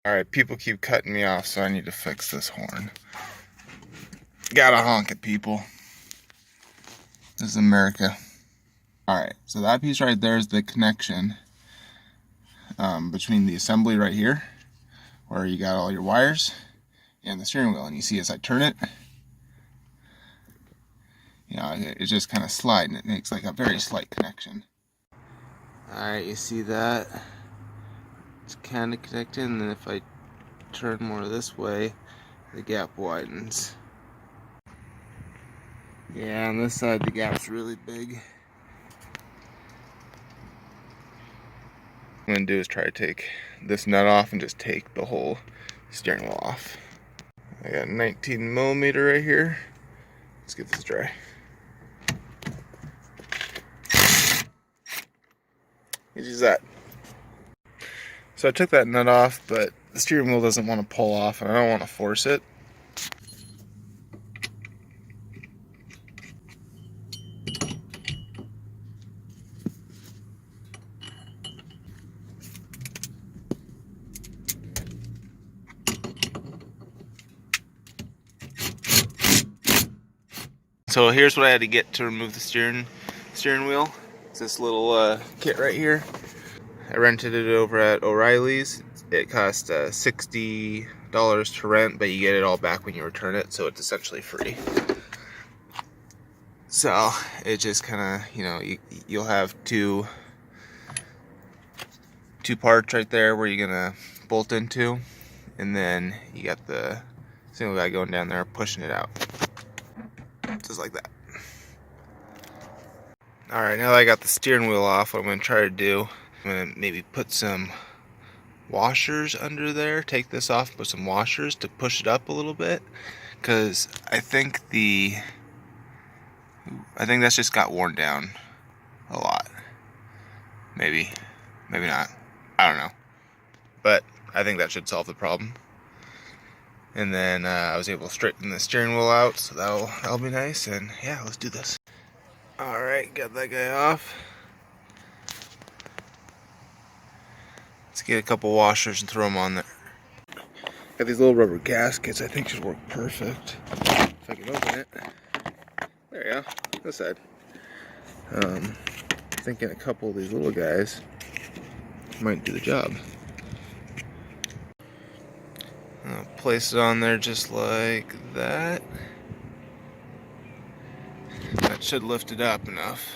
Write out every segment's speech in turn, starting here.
Alright, people keep cutting me off, so I need to fix this horn. Gotta honk it, people. This is America. Alright, so that piece right there is the connection between the assembly right here, where you got all your wires, and the steering wheel. And you see as I turn it, you know, it's just kind of sliding. It makes like a very slight connection. Alright, you see that? It's kind of connected, and then if I turn more this way, the gap widens. Yeah, on this side the gap's really big. What I'm going to do is try to take this nut off and just take the whole steering wheel off. I got 19 millimeter right here. Let's get this dry. Easy as that. So I took that nut off, but the steering wheel doesn't want to pull off, and I don't want to force it. So here's what I had to get to remove the steering wheel. It's this little kit right here. I rented it over at O'Reilly's. It cost $60 to rent, but you get it all back when you return it, so it's essentially free. So it just kind of, you know, you'll have two parts right there where you're gonna bolt into, and then you got the single guy going down there pushing it out. Just like that. Alright, now that I got the steering wheel off, what I'm going to try to do, I'm going to maybe put some washers under there, take this off, put some washers to push it up a little bit, because I think that's just got worn down a lot. Maybe not. I don't know. But I think that should solve the problem. And then I was able to straighten the steering wheel out, so that'll be nice. And yeah, let's do this. Alright, got that guy off. Let's get a couple washers and throw them on there. Got these little rubber gaskets, I think should work perfect. If I can open it. There you go, this side. Thinking a couple of these little guys might do the job. I'll place it on there just like that. That should lift it up enough.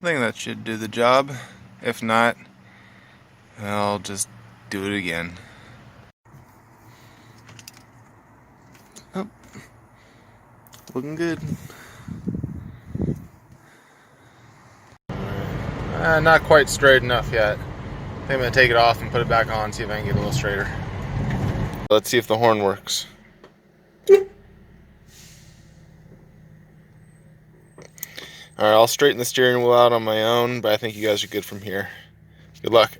I think that should do the job. If not, I'll just do it again. Oh, looking good. Not quite straight enough yet. I think I'm going to take it off and put it back on, see if I can get a little straighter. Let's see if the horn works. Alright, I'll straighten the steering wheel out on my own, but I think you guys are good from here. Good luck.